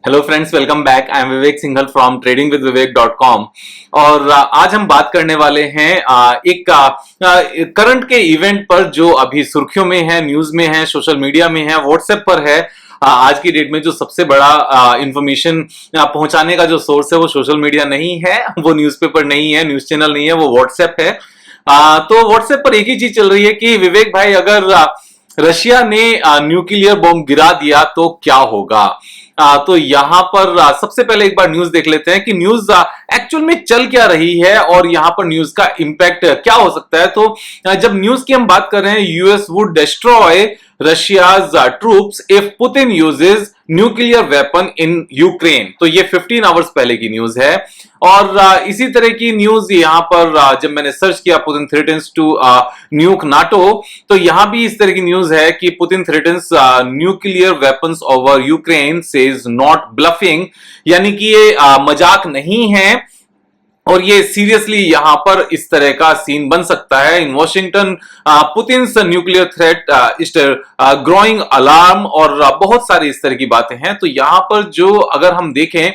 Hello friends, welcome back. I am Vivek Singhal from tradingwithvivek.com। और आज हम बात करने वाले हैं एक करंट के इवेंट पर जो अभी सुर्खियों में है, न्यूज में है, सोशल मीडिया में है, व्हाट्सएप पर है। आज की डेट में जो सबसे बड़ा इंफॉर्मेशन पहुंचाने का जो सोर्स है वो सोशल मीडिया नहीं है, वो न्यूज़पेपर नहीं है, न्यूज चैनल नहीं है, वो व्हाट्सएप है। तो व्हाट्सएप पर एक ही चीज चल रही है कि विवेक भाई, अगर रशिया ने न्यूक्लियर बॉम्ब गिरा दिया तो क्या होगा। तो यहां पर सबसे पहले एक बार न्यूज देख लेते हैं कि न्यूज एक्चुअल में चल क्या रही है और यहां पर न्यूज का इंपैक्ट क्या हो सकता है। तो जब न्यूज की हम बात कर रहे हैं, US would destroy Russia's troops if Putin uses nuclear weapon in Ukraine. तो ये 15 आवर्स पहले की न्यूज है। और इसी तरह की न्यूज यहां पर जब मैंने सर्च किया, Putin threatens to nuke NATO, तो यहां भी इस तरह की न्यूज है कि Putin threatens nuclear weapons over Ukraine says not bluffing, यानी कि ये मजाक नहीं है और ये सीरियसली यहां पर इस तरह का सीन बन सकता है। इन Washington Putin nuclear threat is growing alarm, और बहुत सारी इस तरह की बातें हैं। तो यहां पर जो अगर हम देखें,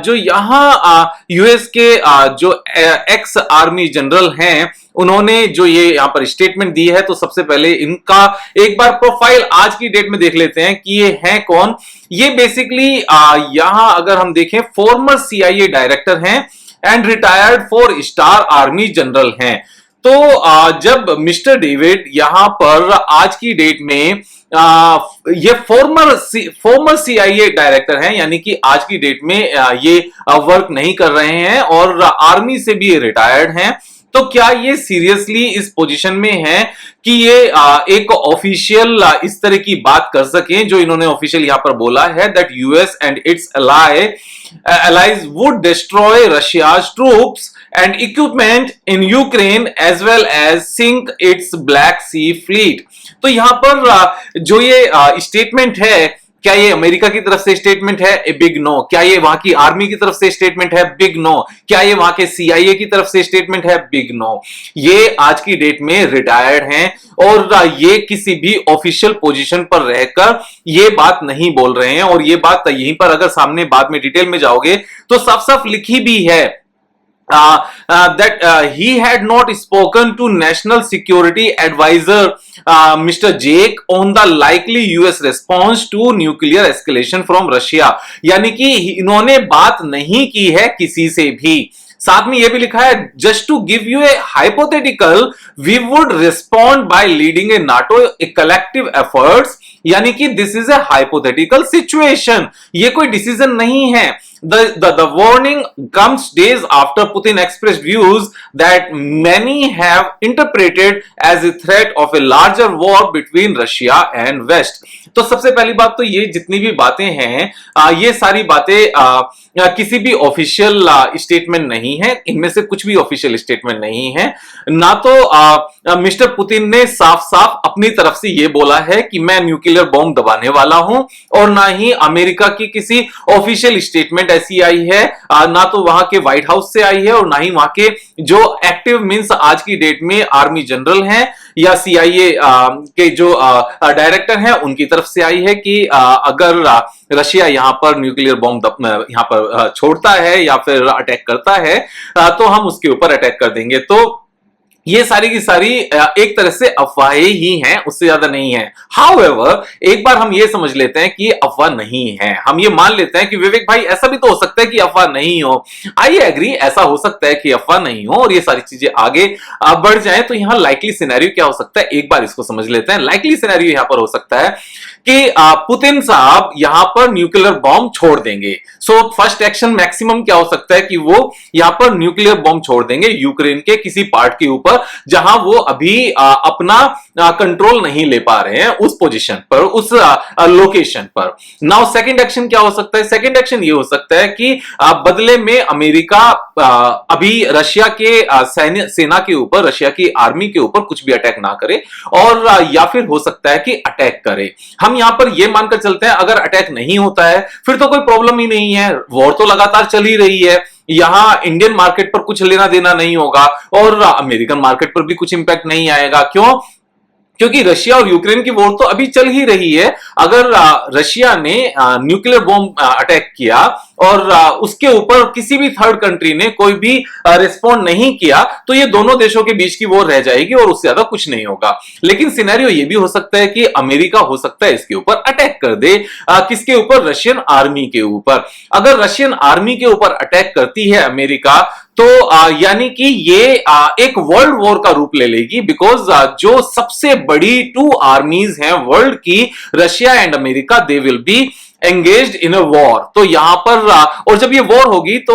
जो यहां यूएस के जो एक्स आर्मी जनरल हैं, उन्होंने जो ये यहां पर स्टेटमेंट दी है, तो सबसे पहले इनका एक बार प्रोफाइल आज की डेट में देख लेते हैं कि ये हैं कौन। ये बेसिकली यहां अगर हम देखें, फॉर्मर सीआईए डायरेक्टर हैं and retired 4 star army general हैं। तो जब मिस्टर डेविड यहां पर आज की डेट में ये फॉर्मर सीआईए डायरेक्टर हैं, यानी कि आज की डेट में ये वर्क नहीं कर रहे हैं और आर्मी से भी रिटायर्ड हैं। तो क्या ये सीरियसली इस पोजीशन में है कि ये एक ऑफिशियल इस तरह की बात कर सकें, जो इन्होंने ऑफिशियल यहां पर बोला है that US and it's allies would destroy Russia's troops and equipment in Ukraine as well as sink its Black Sea fleet। तो यहां पर जो ये स्टेटमेंट है, क्या ये अमेरिका की तरफ से स्टेटमेंट है? A big no. क्या ये वहां की आर्मी की तरफ से स्टेटमेंट है? Big no. क्या ये वहां के सीआईए की तरफ से स्टेटमेंट है? Big no. ये आज की डेट में रिटायर्ड हैं और ये किसी भी ऑफिशियल पोजीशन पर रहकर ये बात नहीं बोल रहे हैं। और ये बात यहीं पर अगर सामने बाद में डिटेल में जाओगे तो साफ साफ लिखी भी है that he had not spoken to National Security Advisor Mr. Jake on the likely US response to nuclear escalation from Russia। यानी कि इन्होंने बात नहीं की है किसी से भी। साथ में यह भी लिखा है, just to give you a hypothetical, we would respond by leading a NATO a collective efforts. यानी कि this is a hypothetical situation, ये कोई डिसीजन नहीं है। The warning comes days after Putin expressed views that many have interpreted as a threat of a larger war between Russia and West। तो सबसे पहली बात तो ये जितनी भी बातें हैं, ये सारी बातें किसी भी ऑफिशियल स्टेटमेंट नहीं है। इनमें से कुछ भी ऑफिशियल स्टेटमेंट नहीं है। ना तो मिस्टर पुतिन ने साफ साफ अपनी तरफ से ये बोला है कि मैं न्यूक्लियर बॉम्ब दबाने वाला हूं, और ना ही अमेरिका की किसी ऑफिशियल स्टेटमेंट ऐसी आई है, ना तो वहां के व्हाइट हाउस से आई है, और ना ही वहां के जो एक्टिव मींस आज की डेट में आर्मी जनरल हैं या सीआईए के जो डायरेक्टर हैं उनकी तरफ से आई है कि अगर रशिया यहां पर न्यूक्लियर बॉम्ब यहां पर छोड़ता है या फिर अटैक करता है, तो हम उसके ऊपर अटैक कर देंगे। तो ये सारी की सारी एक तरह से अफवाहें ही हैं, उससे ज्यादा नहीं है। हाउएवर, एक बार हम ये समझ लेते हैं कि ये अफवाह नहीं है। हम ये मान लेते हैं कि विवेक भाई, ऐसा भी तो हो सकता है कि अफवाह नहीं हो। आई एग्री, ऐसा हो सकता है कि अफवाह नहीं हो और ये सारी चीजें आगे बढ़ जाएं। तो यहां लाइकली सिनेरियो क्या हो सकता है, एक बार इसको समझ लेते हैं। लाइकली सिनेरियो यहां पर हो सकता है कि पुतिन साहब यहां पर न्यूक्लियर बॉम्ब छोड़ देंगे। सो फर्स्ट एक्शन मैक्सिमम क्या हो सकता है कि वो यहां पर न्यूक्लियर बॉम्ब छोड़ देंगे यूक्रेन के किसी पार्ट के ऊपर जहां वो अभी अपना कंट्रोल नहीं ले पा रहे हैं उस पोजीशन पर, उस लोकेशन पर। नाउ सेकंड एक्शन क्या हो सकता है? सेकंड एक्शन ये हो सकता है कि बदले में अमेरिका अभी रशिया के सेना के ऊपर, रशिया की आर्मी के ऊपर कुछ भी अटैक ना करे, और या फिर हो सकता है कि अटैक करे। हम यहां पर यह मानकर चलते हैं अगर अटैक नहीं होता है फिर तो कोई प्रॉब्लम ही नहीं है, वॉर तो लगातार चल ही रही है, यहां इंडियन मार्केट पर कुछ लेना देना नहीं होगा और अमेरिकन मार्केट पर भी कुछ इंपैक्ट नहीं आएगा। क्यों? क्योंकि रशिया और यूक्रेन की वॉर तो अभी चल ही रही है। अगर रशिया ने न्यूक्लियर बॉम्ब अटैक किया और उसके ऊपर किसी भी थर्ड कंट्री ने कोई भी रिस्पॉन्ड नहीं किया, तो ये दोनों देशों के बीच की वॉर रह जाएगी और उससे ज्यादा कुछ नहीं होगा। लेकिन सिनेरियो ये भी हो सकता है कि अमेरिका हो सकता है इसके ऊपर अटैक कर दे। किसके ऊपर? रशियन आर्मी के ऊपर। अगर रशियन आर्मी के ऊपर अटैक करती है अमेरिका, तो यानी कि ये एक वर्ल्ड वॉर का रूप ले लेगी, बिकॉज जो सबसे बड़ी टू आर्मीज हैं वर्ल्ड की, Russia and America, they will be engaged in a war. तो यहां पर और जब ये वॉर होगी तो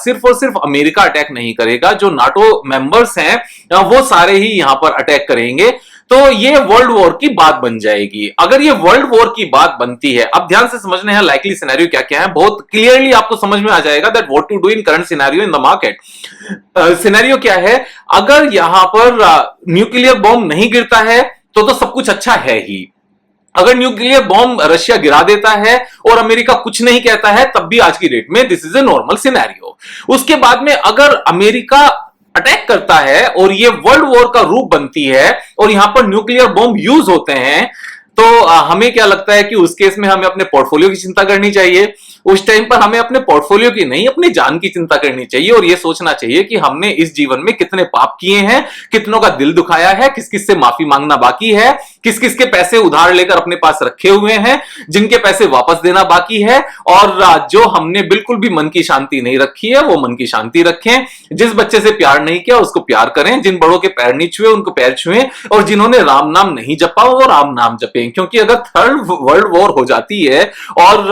सिर्फ और सिर्फ अमेरिका अटैक नहीं करेगा, जो नाटो मेंबर्स हैं वो सारे ही यहां पर अटैक करेंगे। तो ये वर्ल्ड वॉर की बात बन जाएगी। अगर ये वर्ल्ड वॉर की बात बनती है, अब ध्यान से समझने हैं लाइकली सिनेरियो क्या क्या है, बहुत क्लियरली आपको समझ में आ जाएगा that what to do in current scenario in the market. Scenario क्या है? अगर यहां पर न्यूक्लियर बॉम्ब नहीं गिरता है तो सब कुछ अच्छा है ही। अगर न्यूक्लियर बॉम्ब रशिया गिरा देता है और अमेरिका कुछ नहीं कहता है, तब भी आज की डेट में this is a normal scenario. उसके बाद में अगर अमेरिका अटैक करता है और ये वर्ल्ड वॉर का रूप बनती है और यहां पर न्यूक्लियर बॉम्ब यूज होते हैं, तो हमें क्या लगता है कि उस केस में हमें अपने पोर्टफोलियो की चिंता करनी चाहिए। उस टाइम पर हमें अपने पोर्टफोलियो की नहीं, अपनी जान की चिंता करनी चाहिए और यह सोचना चाहिए कि हमने इस जीवन में कितने पाप किए हैं, कितनों का दिल दुखाया है, किस किस से माफी मांगना बाकी है, किस किस के पैसे उधार लेकर अपने पास रखे हुए हैं, जिनके पैसे वापस देना बाकी है, और जो हमने बिल्कुल भी मन की शांति नहीं रखी है वो मन की शांति रखें। जिस बच्चे से प्यार नहीं किया उसको प्यार करें, जिन बड़ों के पैर नहीं छुए उनको पैर छुएं, और जिन्होंने राम नाम नहीं जपा वो राम नाम जपें। क्योंकि अगर थर्ड वर्ल्ड वॉर हो जाती है और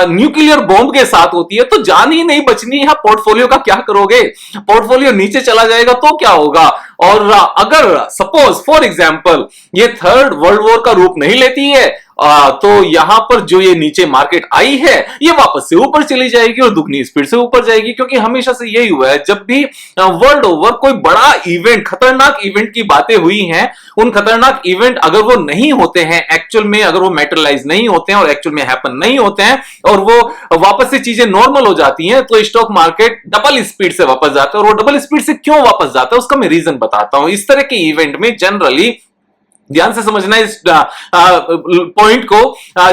न्यूक्लियर बॉम्ब के साथ होती है तो जान ही नहीं बचनी है। पोर्टफोलियो का क्या करोगे? पोर्टफोलियो नीचे चला जाएगा तो क्या होगा? और अगर सपोज फॉर एग्जांपल ये थर्ड वर्ल्ड वॉर का रूप नहीं लेती है, तो यहां पर जो ये नीचे मार्केट आई है ये वापस से ऊपर चली जाएगी और दुगनी स्पीड से ऊपर जाएगी। क्योंकि हमेशा से यही हुआ है, जब भी वर्ल्ड ओवर कोई बड़ा इवेंट, खतरनाक इवेंट की बातें हुई हैं, उन खतरनाक इवेंट अगर वो नहीं होते हैं एक्चुअल में, अगर वो मैटेरियलाइज नहीं होते हैं और एक्चुअल में हैपन नहीं होते हैं और वो वापस से चीजें नॉर्मल हो जाती हैं, तो स्टॉक मार्केट डबल स्पीड से वापस जाता है। और वो डबल स्पीड से क्यों वापस जाता है उसका मैं रीजन बताता हूं। इस तरह के इवेंट में जनरली ध्यान से समझना इस पॉइंट को,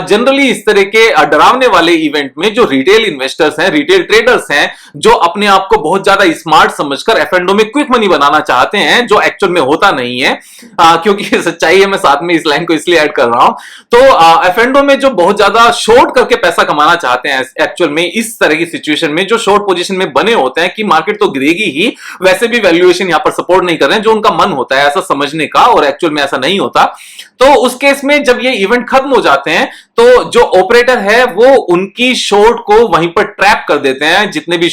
जनरली इस तरह के डरावने वाले इवेंट में जो रिटेल इन्वेस्टर्स हैं, रिटेल ट्रेडर्स हैं, जो अपने आप को बहुत ज्यादा स्मार्ट समझकर एफ&ओ में क्विक मनी बनाना चाहते हैं, जो एक्चुअल में होता नहीं है, क्योंकि सच्चाई है, मैं साथ में इस लाइन को इसलिए ऐड कर रहा हूं। तो एफ&ओ में जो बहुत ज्यादा शॉर्ट करके पैसा कमाना चाहते हैं, एक्चुअल में इस तरह की सिचुएशन में जो शॉर्ट पोजीशन में बने होते हैं कि मार्केट तो गिरेगी ही, वैसे भी वैल्यूएशन यहां पर सपोर्ट नहीं कर रहे हैं, जो उनका मन होता है ऐसा समझने का और एक्चुअल में ऐसा नहीं होता। तो उस केस में जब ये इवेंट खत्म हो जाते हैं तो जो ऑपरेटर है वो उनकी शॉर्ट को वहीं पर ट्रैप कर देते हैं, जितने भी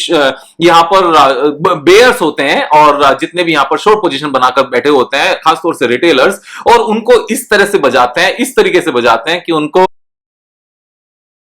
यहां पर बेयर्स होते हैं और जितने भी यहां पर शॉर्ट पोजीशन बनाकर बैठे होते हैं, खासतौर से रिटेलर्स, और उनको इस तरह से बजाते हैं, इस तरीके से बजाते हैं कि उनको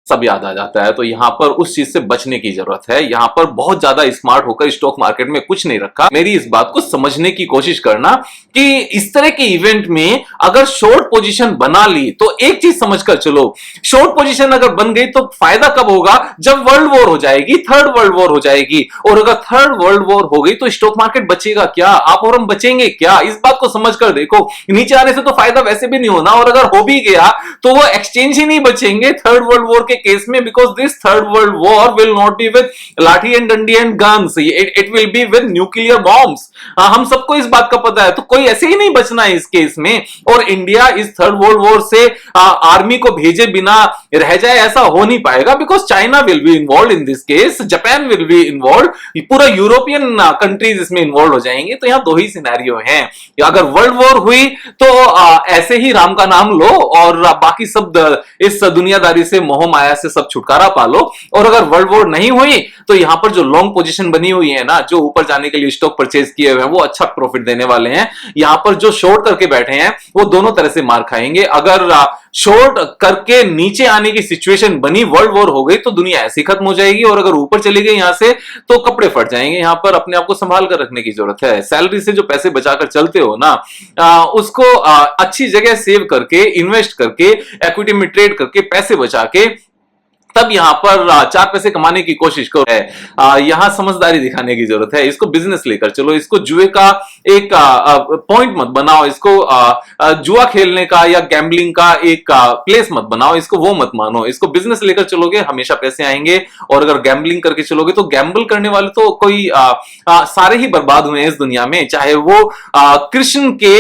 सब याद आ जाता है। तो यहां पर उस चीज से बचने की जरूरत है। यहां पर बहुत ज्यादा स्मार्ट होकर स्टॉक मार्केट में कुछ नहीं रखा। मेरी इस बात को समझने की कोशिश करना कि इस तरह के इवेंट में अगर शॉर्ट पोजीशन बना ली तो एक चीज समझकर चलो, शॉर्ट पोजीशन अगर बन गई तो फायदा कब होगा? जब वर्ल्ड वॉर हो जाएगी, थर्ड वर्ल्ड वॉर हो जाएगी। और अगर थर्ड वर्ल्ड वॉर हो गई तो स्टॉक मार्केट बचेगा क्या? आप और हम बचेंगे क्या? इस बात को समझकर देखो। नीचे आने से तो फायदा वैसे भी नहीं होना, और अगर हो भी गया तो वो एक्सचेंज ही नहीं बचेंगे थर्ड वर्ल्ड वॉर के केस में, because this third world war will not be with लाठी एंड डंडी and guns, it will be with nuclear bombs. हम सबको इस बात का पता है। तो कोई ऐसे ही नहीं बचना है इस केस में। और इंडिया इस थर्ड वर्ल्ड वॉर से आर्मी को भेजे बिना रह जाए ऐसा हो नहीं पाएगा, because China will be involve in this case, Japan will be involve, पूरा यूरोपियन कंट्रीज इसमें इन्वॉल्व हो जाएंगे। तो यहां दो ही सिनेरियो हैं। अगर वर्ल्ड वॉर हुई तो ऐसे ही राम का नाम लो और बाकी सब इस दुनियादारी से, मोह माया से सब छुटकारा पालो। और अगर वर्ल्ड वॉर नहीं हुई तो यहां पर जो लॉन्ग पोजीशन बनी हुई है ना, जो ऊपर जाने के लिए स्टॉक परचेज किए हुए हैं, वो अच्छा प्रॉफिट देने वाले हैं। यहां पर जो शॉर्ट करके बैठे हैं वो दोनों तरह से मार खाएंगे। अगर शॉर्ट करके नीचे आने की सिचुएशन बनी, वर्ल्ड वॉर हो गई, तो दुनिया ऐसी खत्म हो जाएगी। और अगर ऊपर चली गई यहां से तो कपड़े फट जाएंगे। यहां पर अपने आप को संभाल कर रखने की जरूरत है। सैलरी से जो पैसे बचाकर चलते हो ना, उसको अच्छी जगह सेव करके, इन्वेस्ट करके, इक्विटी में ट्रेड करके पैसे बचा के तब यहाँ पर चार पैसे कमाने की कोशिश करो है। यहाँ समझदारी दिखाने की जरूरत है। इसको बिजनेस लेकर चलो, इसको जुए का एक पॉइंट मत बनाओ, इसको जुआ खेलने का या गैम्बलिंग का एक प्लेस मत बनाओ, इसको वो मत मानो। इसको बिजनेस लेकर चलोगे हमेशा पैसे आएंगे, और अगर गैम्बलिंग करके चलोगे तो गैम्बल करने वाले तो कोई सारे ही बर्बाद हुए हैं इस दुनिया में, चाहे वो कृष्ण के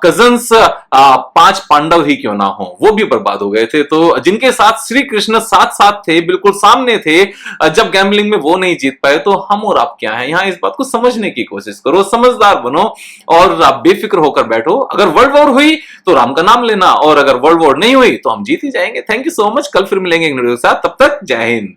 कजन्स पांच पांडव ही क्यों ना हो, वो भी बर्बाद हो गए थे। तो जिनके साथ श्री कृष्ण साथ साथ थे, बिल्कुल सामने थे, जब गैम्बलिंग में वो नहीं जीत पाए तो हम और आप क्या हैं। यहां इस बात को समझने की कोशिश करो, समझदार बनो और आप बेफिक्र होकर बैठो। अगर वर्ल्ड वॉर हुई तो राम का नाम लेना, और अगर वर्ल्ड वॉर नहीं हुई तो हम जीत ही जाएंगे। Thank you so much. कल फिर मिलेंगे एक वीडियो के साथ, तब तक जय हिंद।